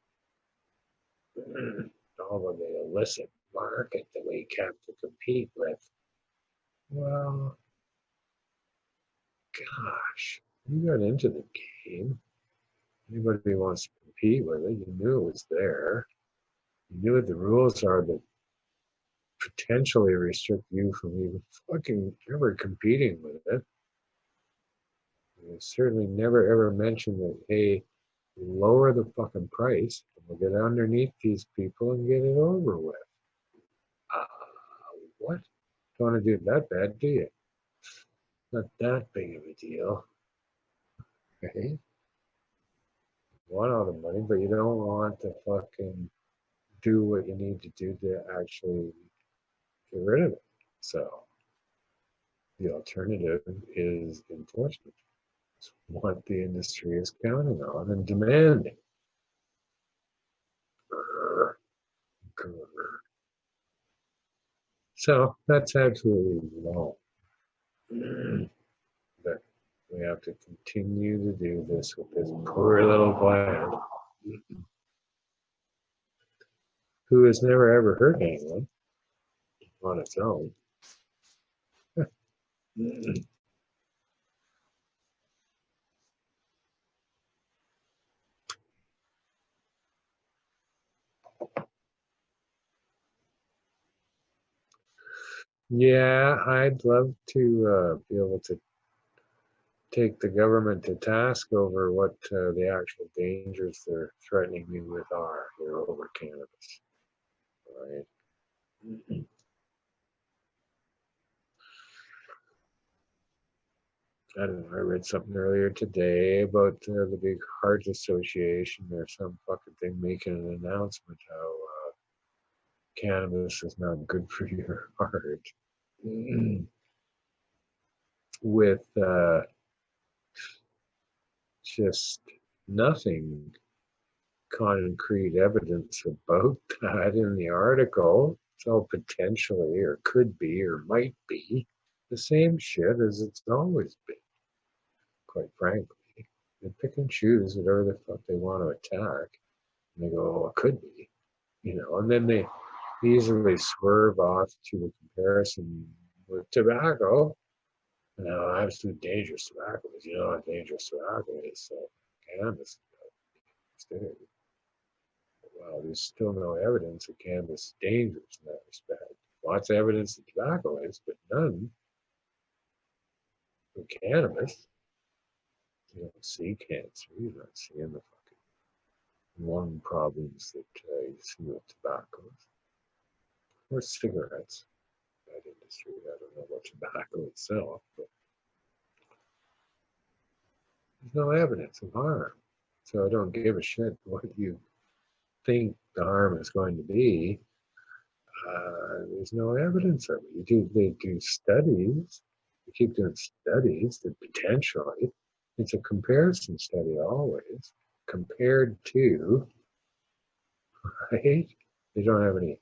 All of the illicit market that we have to compete with. Well, gosh, you got into the game. Anybody who wants to compete with it, you knew it was there. You knew what the rules are that potentially restrict you from even fucking ever competing with it. You certainly never ever mentioned that, hey, lower the fucking price, and we'll get underneath these people and get it over with. What? Don't want to do that bad, do you? Not that big of a deal, right? You want all the money, but you don't want to fucking do what you need to do to actually get rid of it. So the alternative is enforcement. It's what the industry is counting on and demanding. Grr, grr. So that's absolutely wrong. But we have to continue to do this with this poor little plant who has never ever hurt anyone on its own. Yeah, I'd love to be able to take the government to task over what the actual dangers they're threatening me with are here over cannabis. Right? I don't know. I read something earlier today about the big heart association or some fucking thing making an announcement how cannabis is not good for your heart. With just nothing concrete evidence about that in the article. It's all potentially or could be or might be the same shit as it's always been, quite frankly. They pick and choose whatever the fuck they want to attack. And they go, oh, it could be, and then they easily swerve off to the comparison with tobacco. Now, absolute dangerous tobacco is, how dangerous tobacco is. So, cannabis is good. Well, there's still no evidence that cannabis is dangerous in that respect. Lots of evidence that tobacco is, but none for cannabis. You don't see cancer. You're not seeing the fucking lung problems that you see with tobacco or cigarettes. That industry, I don't know about tobacco itself, but there's no evidence of harm. So I don't give a shit what you think the harm is going to be. There's no evidence of it. They do studies. They keep doing studies that potentially, it's a comparison study always, compared to, right? They don't have any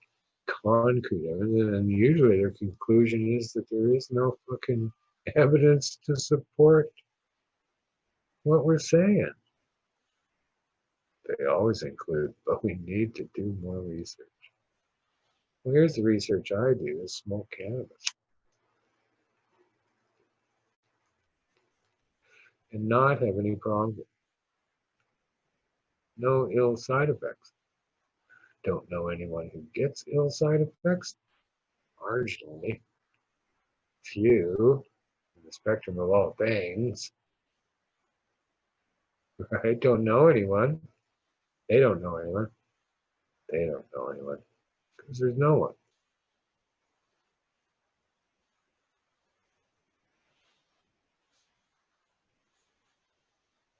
concrete evidence, and usually their conclusion is that there is no fucking evidence to support what we're saying. They always include, but we need to do more research. Well, here's the research I do: is smoke cannabis and not have any problem. No ill side effects. Don't know anyone who gets ill side effects. Marginally few in the spectrum of all things. Right? Don't know anyone. They don't know anyone. They don't know anyone. Because there's no one.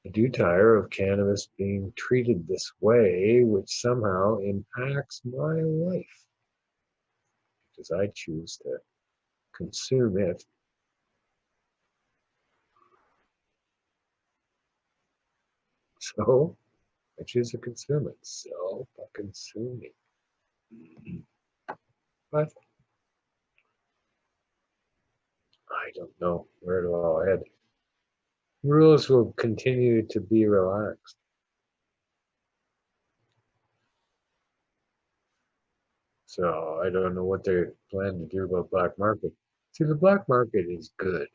I do tire of cannabis being treated this way, which somehow impacts my life. Because I choose to consume it. So I choose to consume it. So fucking sue me. But I don't know where to all head. Rules will continue to be relaxed. So I don't know what they plan to do about black market. See, the black market is good.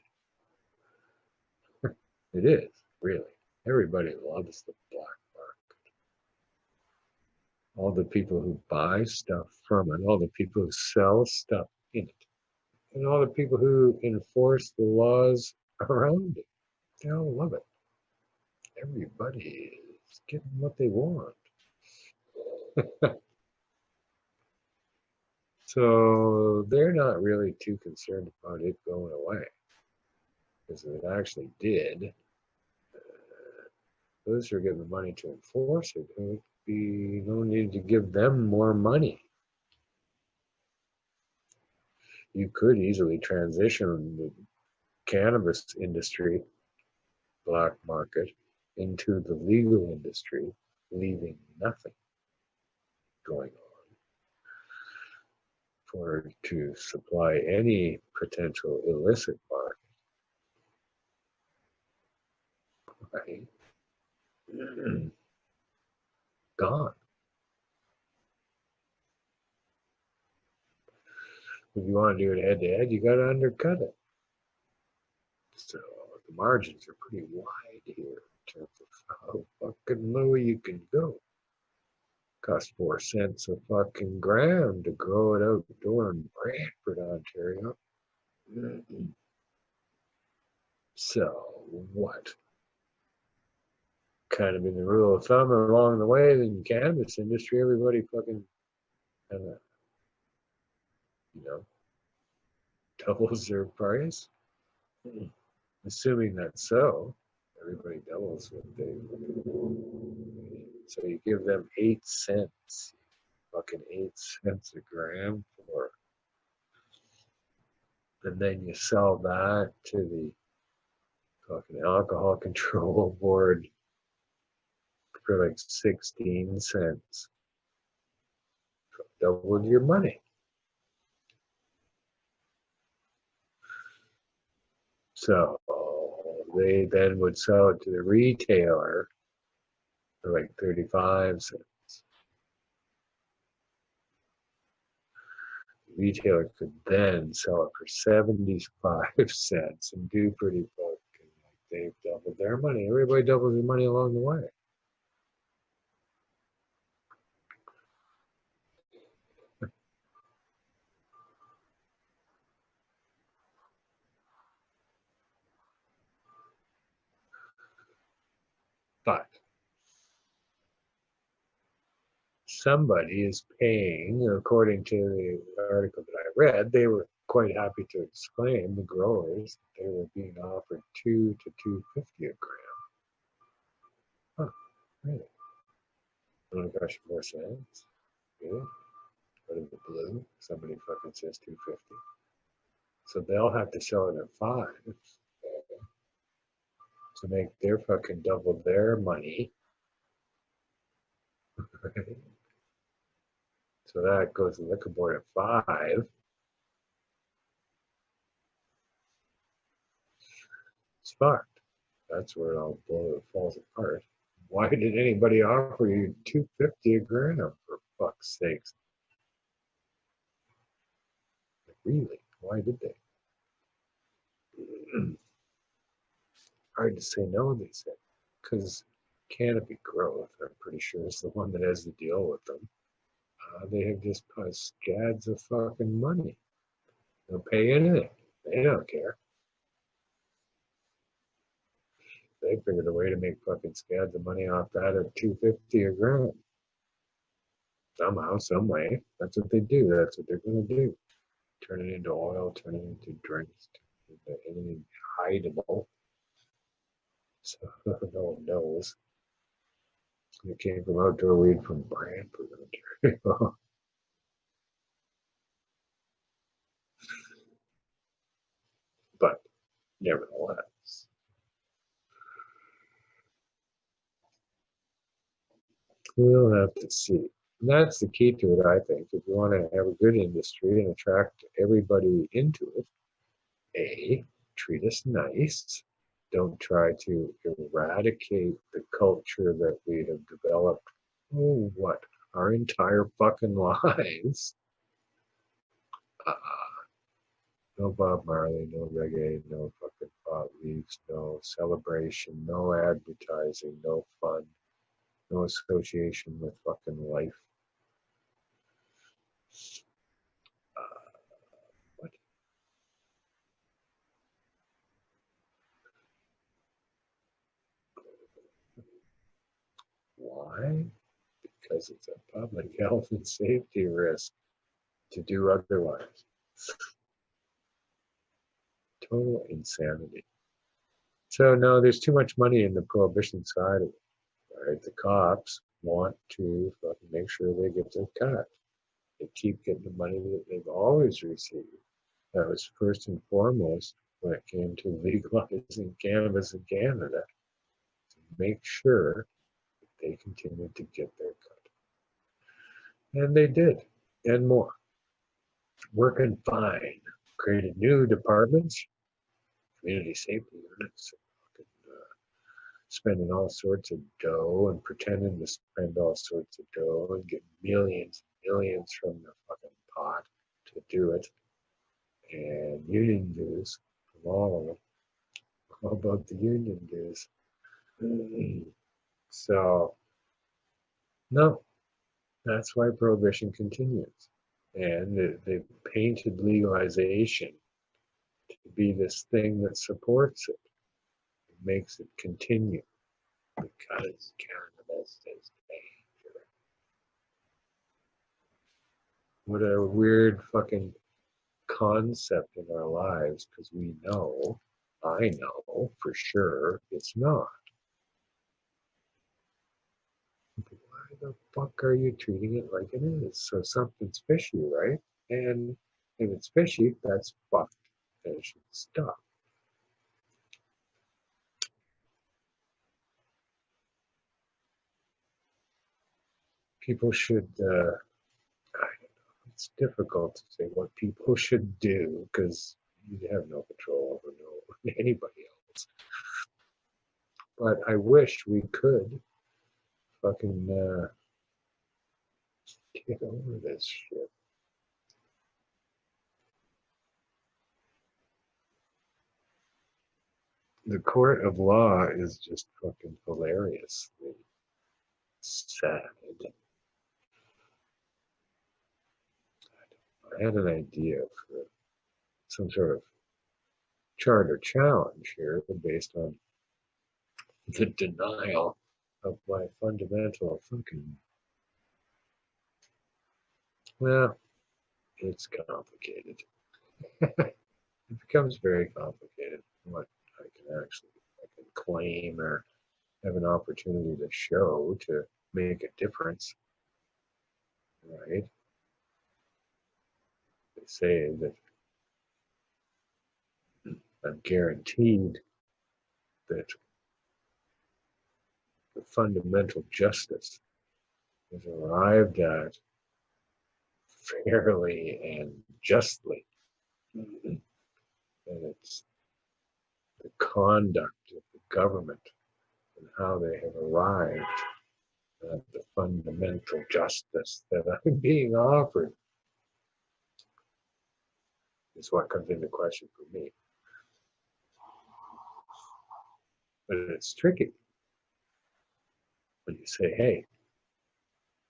It is, really. Everybody loves the black market. All the people who buy stuff from it, all the people who sell stuff in it, and all the people who enforce the laws around it. They all love it. Everybody is. Just give them what they want. So they're not really too concerned about it going away. Because if it actually did, those who are getting the money to enforce it, it would be no need to give them more money. You could easily transition the cannabis industry, black market, into the legal industry, leaving nothing going on for to supply any potential illicit market, right? Gone. If you want to do it head to head, you got to undercut it. So the margins are pretty wide here in terms of how fucking low you can go. Cost 4 cents a fucking gram to grow it outdoor in Brantford, Ontario. So what? Kind of been the rule of thumb along the way in the cannabis industry, everybody fucking kind of, you know, doubles their price. Assuming that's so, everybody doubles what they. So you give them 8 cents, fucking 8 cents a gram for, and then you sell that to the fucking alcohol control board for like 16 cents. Doubled your money. So they then would sell it to the retailer for like 35 cents. The retailer could then sell it for 75 cents and do pretty fucking like they've doubled their money. Everybody doubles their money along the way. But somebody is paying, according to the article that I read, they were quite happy to exclaim, the growers, that they were being offered $2 to $2.50 a gram. Huh, really? Only cost you 4 cents? Really? Out of the blue, somebody fucking says 2.50. So they'll have to sell it at 5 to make their fucking double their money. So that goes to the liquor board at 5. It's fucked. That's where it all falls apart. Why did anybody offer you $2.50 a gram, for fuck's sakes? Like, really? Why did they? Hard to say no, they said. Because Canopy Growth, I'm pretty sure, is the one that has to deal with them. They have just put scads of fucking money. They'll pay anything. They don't care. They figured a way to make fucking scads of money off that at $2.50 a gram. Somehow, some way. That's what they do. That's what they're gonna do. Turn it into oil, turn it into drinks, turn it into anything hideable. So no one knows. It came from outdoor weed from Brantford, Ontario. But nevertheless, we'll have to see. And that's the key to it, I think. If you want to have a good industry and attract everybody into it, A, treat us nice. Don't try to eradicate the culture that we have developed, oh, what, our entire fucking lives. Uh, no Bob Marley, no reggae, no fucking pot leaves, no celebration, no advertising, no fun, no association with fucking life. What? Why? Because it's a public health and safety risk to do otherwise. Total insanity. So no, there's too much money in the prohibition side of it. Right? The cops want to fucking make sure they get their cut. They keep getting the money that they've always received. That was first and foremost when it came to legalizing cannabis in Canada, to make sure that they continued to get their cut. And they did, and more. Working fine. Created new departments, community safety units, spending all sorts of dough and pretending to spend all sorts of dough and get millions and millions from the fucking pot to do it. And union dues from all of them. How about the union dues? So, no, that's why prohibition continues. And they painted legalization to be this thing that supports it. It makes it continue because cannabis is dangerous. What a weird fucking concept in our lives, because we know, I know for sure, it's not. Why the fuck are you treating it like it is? So something's fishy, right? And if it's fishy, that's fucked. And it should stop. People should, I don't know, it's difficult to say what people should do because you have no control over anybody else. But I wish we could fucking get over this shit. The court of law is just fucking hilariously sad. I had an idea for some sort of charter challenge here based on the denial of my fundamental fucking, well, it's complicated. It becomes very complicated what I can actually claim or have an opportunity to show to make a difference, right? They say that I'm guaranteed that the fundamental justice is arrived at fairly and justly. And it's the conduct of the government and how they have arrived at the fundamental justice that I'm being offered is what comes into question for me. But it's tricky when you say, hey,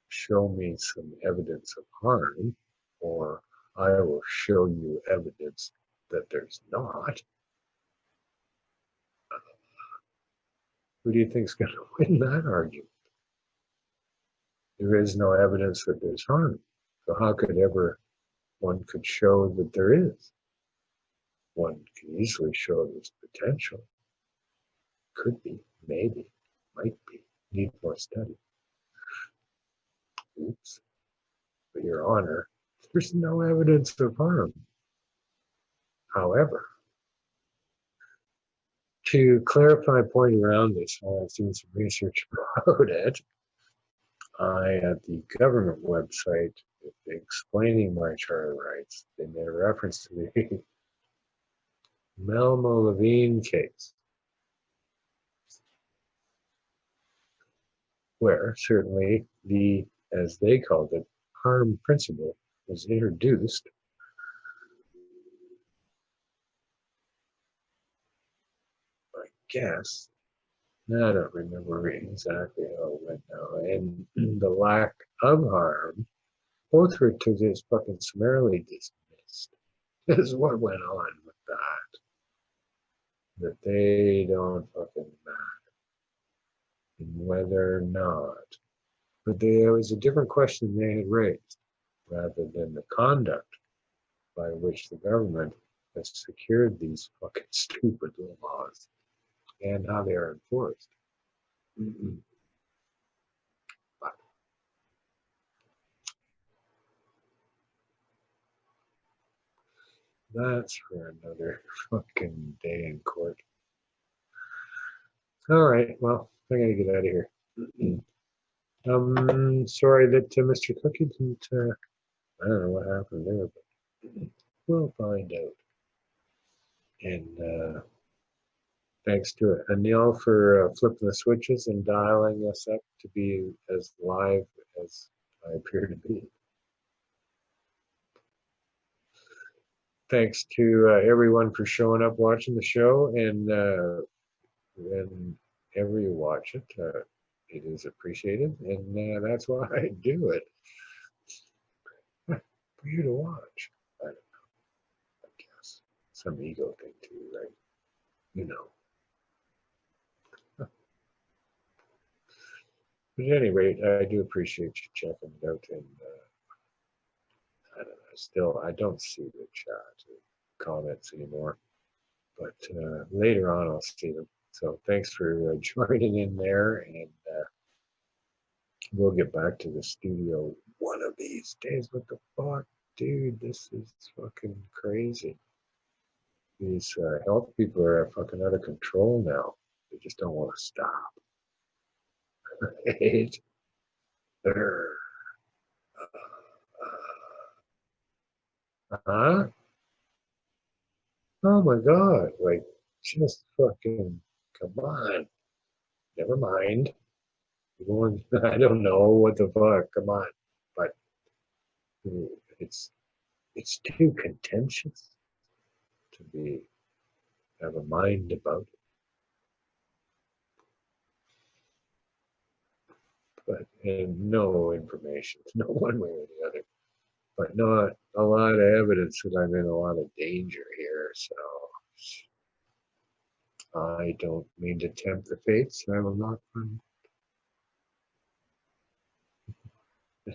show me some evidence of harm, or I will show you evidence that there's not. Who do you think is going to win that argument? There is no evidence that there's harm. So how could ever one could show that there is? One can easily show there's potential. Could be, maybe, might be. Need more study. Oops. But Your Honor, there's no evidence of harm. However, to clarify a point around this, I've seen some research about it. At the government website, explaining my charter rights, they made a reference to the Melmo Levine case, where certainly the, as they called it, harm principle was introduced. I guess. I don't remember exactly how it went now. And the lack of harm, both were to just fucking summarily dismissed. This is what went on with that. That they don't fucking matter. And whether or not But there was a different question they had raised, rather than the conduct by which the government has secured these fucking stupid laws and how they are enforced. But that's for another fucking day in court. All right, well, I gotta get out of here. Sorry that Mr. Cookie didn't, I don't know what happened there, but we'll find out. And thanks to Anil for flipping the switches and dialing us up to be as live as I appear to be. Thanks to everyone for showing up, watching the show, and whenever you watch it, it is appreciated, and that's why I do it. For you to watch. I don't know. I guess some ego thing too, right? You know. But at any rate, I do appreciate you checking it out, and I don't know. I don't see the chat comments anymore, but later on I'll see them. So thanks for joining in there, and we'll get back to the studio one of these days. What the fuck, dude? This is fucking crazy. These health people are fucking out of control now. They just don't want to stop. Right? Huh? Oh my God. Like, just fucking, come on. Never mind. I don't know what the fuck. Come on. But it's too contentious to have a mind about it. But and no information, no one way or the other. But not a lot of evidence that I'm in a lot of danger here. So I don't mean to tempt the fates. I will not.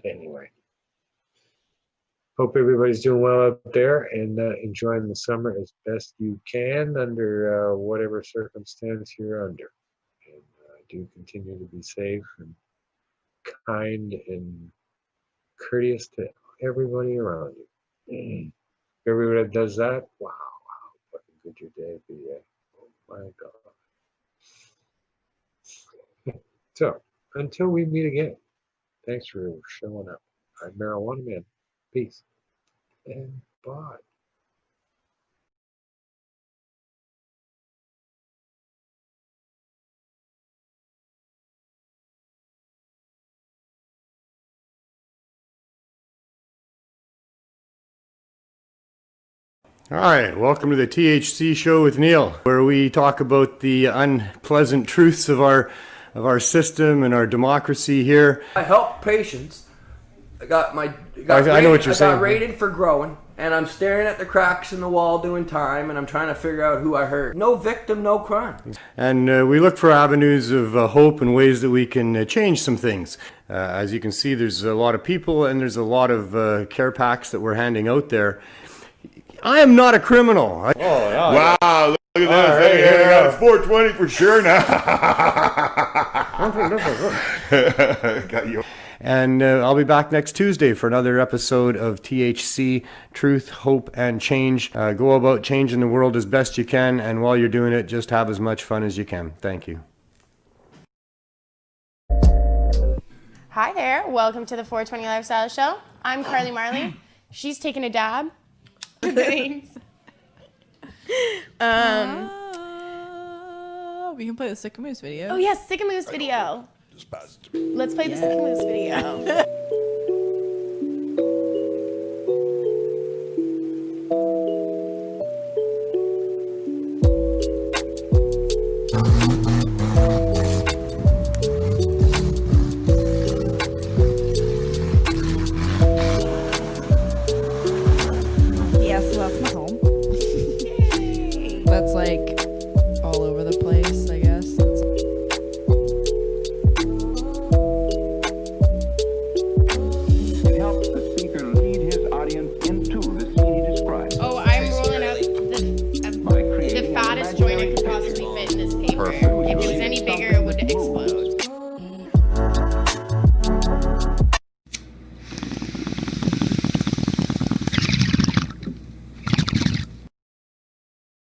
Anyway, hope everybody's doing well out there and enjoying the summer as best you can under whatever circumstance you're under. And do continue to be safe and kind and courteous to everybody around you. Everybody that does that, wow, fucking good your day be. Oh my God. So, until we meet again, thanks for showing up. I'm Marijuana Man. Peace and bye. All right, welcome to the THC show with Neil, where we talk about the unpleasant truths of our system and our democracy here. I help patients. I got rated for growing, and I'm staring at the cracks in the wall doing time, and I'm trying to figure out who I hurt. No victim, no crime. And we look for avenues of hope and ways that we can change some things. As you can see, there's a lot of people, and there's a lot of care packs that we're handing out there. I am not a criminal. Wow, look at this. Right, hey, it's 420 for sure now. Got you. And I'll be back next Tuesday for another episode of THC, Truth, Hope, and Change. Go about changing the world as best you can, and while you're doing it, just have as much fun as you can. Thank you. Hi there. Welcome to the 420 Lifestyle Show. I'm Carly Marley. She's taking a dab. Thanks. We can play the Sick Moose video. Oh yes, Sick Moose video. Just pass it to me. Let's play the Sick Moose video. Yes, that's my home.